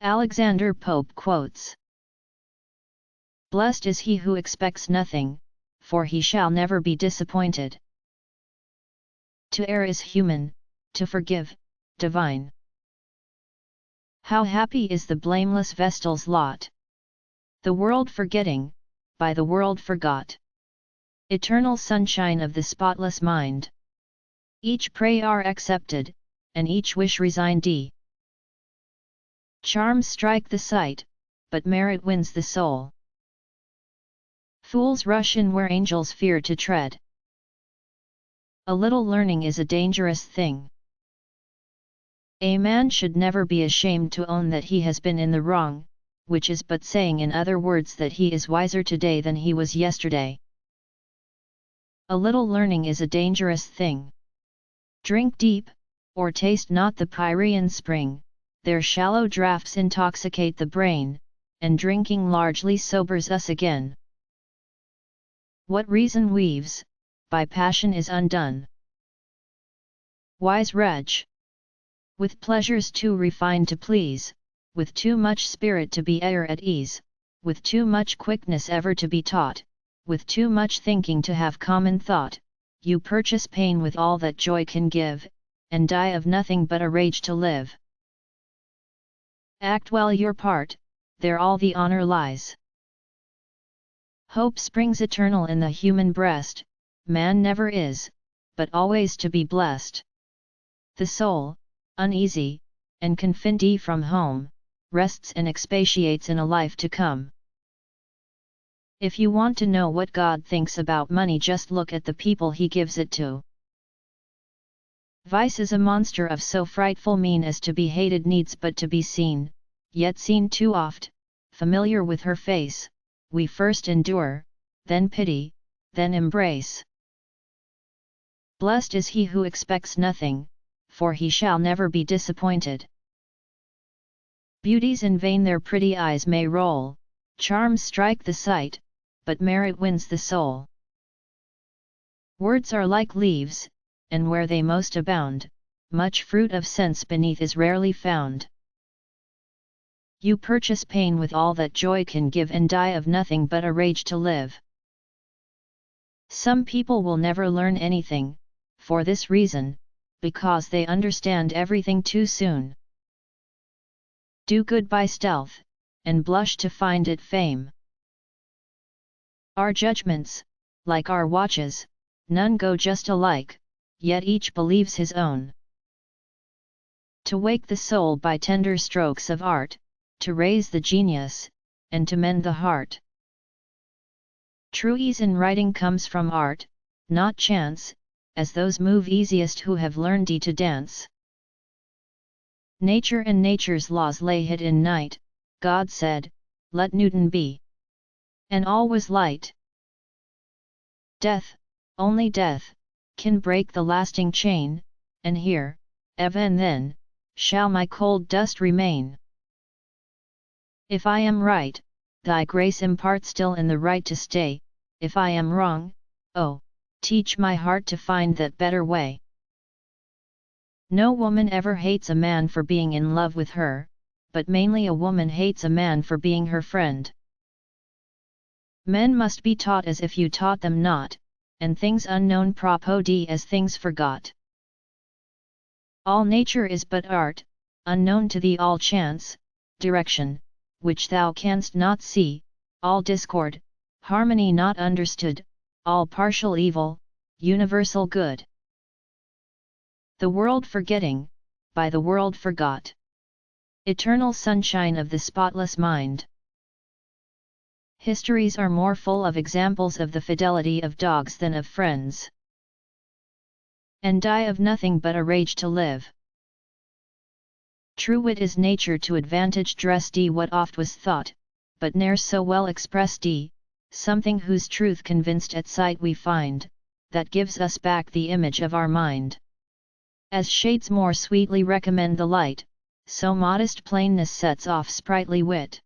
Alexander Pope quotes, "Blessed is he who expects nothing, for he shall never be disappointed. To err is human, to forgive, divine. How happy is the blameless Vestal's lot! The world forgetting, by the world forgot. Eternal sunshine of the spotless mind. Each prayer accepted, and each wish resigned. Charms strike the sight, but merit wins the soul. Fools rush in where angels fear to tread. A little learning is a dangerous thing. A man should never be ashamed to own that he has been in the wrong, which is but saying in other words that he is wiser today than he was yesterday. A little learning is a dangerous thing. Drink deep, or taste not the Pyrean spring, their shallow draughts intoxicate the brain, and drinking largely sobers us again. What reason weaves, by passion is undone. Wise wretch! With pleasures too refined to please, with too much spirit to be e'er at ease, with too much quickness ever to be taught, with too much thinking to have common thought, you purchase pain with all that joy can give, and die of nothing but a rage to live. Act well your part, there all the honor lies. Hope springs eternal in the human breast, man never is, but always to be blessed. The soul, uneasy, and confined from home, rests and expatiates in a life to come. If you want to know what God thinks about money, just look at the people He gives it to. Vice is a monster of so frightful mien as to be hated needs but to be seen, yet seen too oft, familiar with her face, we first endure, then pity, then embrace. Blessed is he who expects nothing, for he shall never be disappointed. Beauties in vain their pretty eyes may roll, charms strike the sight, but merit wins the soul. Words are like leaves, and where they most abound, much fruit of sense beneath is rarely found. You purchase pain with all that joy can give and die of nothing but a rage to live. Some people will never learn anything, for this reason, because they understand everything too soon. Do good by stealth, and blush to find it fame. Our judgments, like our watches, none go just alike, yet each believes his own. To wake the soul by tender strokes of art, to raise the genius, and to mend the heart. True ease in writing comes from art, not chance, as those move easiest who have learned to dance. Nature and nature's laws lay hid in night, God said, let Newton be. And all was light. Death, only death, can break the lasting chain, and here, even then, shall my cold dust remain. If I am right, thy grace impart still in the right to stay, if I am wrong, oh, teach my heart to find that better way. No woman ever hates a man for being in love with her, but mainly a woman hates a man for being her friend. Men must be taught as if you taught them not, and things unknown propodi as things forgot. All nature is but art, unknown to thee all chance, direction, which thou canst not see, all discord, harmony not understood, all partial evil, universal good. The world forgetting, by the world forgot. Eternal sunshine of the spotless mind. Histories are more full of examples of the fidelity of dogs than of friends. And die of nothing but a rage to live. True wit is nature to advantage dressed what oft was thought, but ne'er so well expressed something whose truth convinced at sight we find, that gives us back the image of our mind. As shades more sweetly recommend the light, so modest plainness sets off sprightly wit.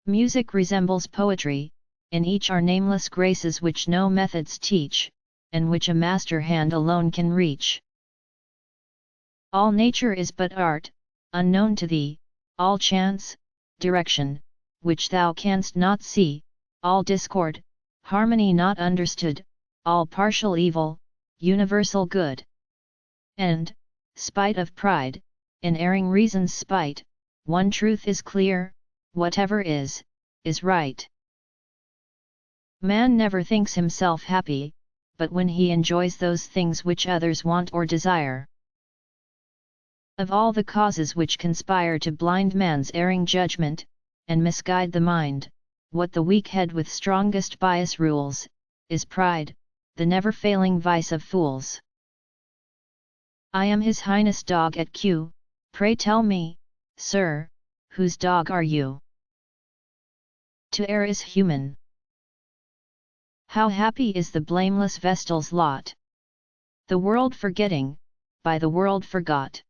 Music resembles poetry, in each are nameless graces which no methods teach, and which a master hand alone can reach. All nature is but art, unknown to thee, all chance, direction, which thou canst not see, all discord, harmony not understood, all partial evil, universal good. And, spite of pride, in erring reason's spite, one truth is clear, whatever is right. Man never thinks himself happy, but when he enjoys those things which others want or desire. Of all the causes which conspire to blind man's erring judgment, and misguide the mind, what the weak head with strongest bias rules, is pride, the never-failing vice of fools. I am His Highness dog at Kew, pray tell me, sir, whose dog are you? To err is human. How happy is the blameless Vestal's lot! The world forgetting, by the world forgot.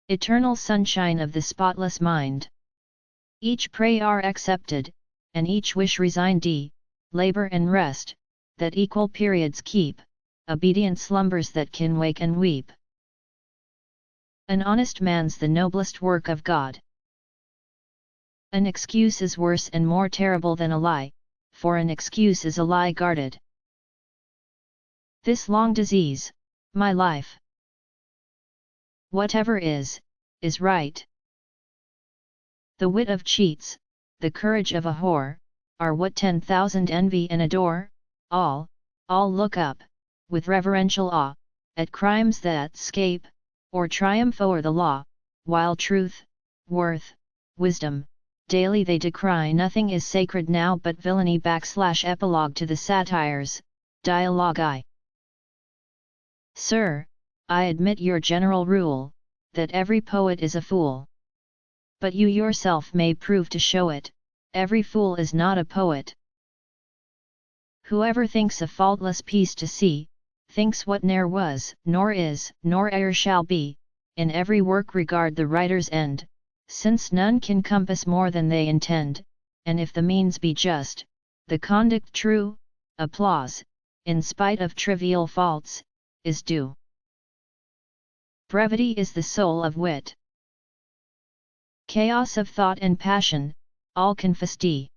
Eternal sunshine of the spotless mind. Each prayer accepted, and each wish resigned. Labor and rest, that equal periods keep, obedient slumbers that can wake and weep. An honest man's the noblest work of God. An excuse is worse and more terrible than a lie, for an excuse is a lie guarded. This long disease, my life. Whatever is right. The wit of cheats, the courage of a whore, are what 10,000 envy and adore. All look up, with reverential awe, at crimes that 'scape, or triumph o'er the law, while truth, worth, wisdom, daily they decry. Nothing is sacred now but villainy. Epilogue to the Satires, Dialogue I. Sir, I admit your general rule, that every poet is a fool. But you yourself may prove to show it, every fool is not a poet. Whoever thinks a faultless piece to see, thinks what ne'er was, nor is, nor e'er shall be. In every work regard the writer's end, since none can compass more than they intend, and if the means be just, the conduct true, applause, in spite of trivial faults, is due. Brevity is the soul of wit. Chaos of thought and passion, all confessed.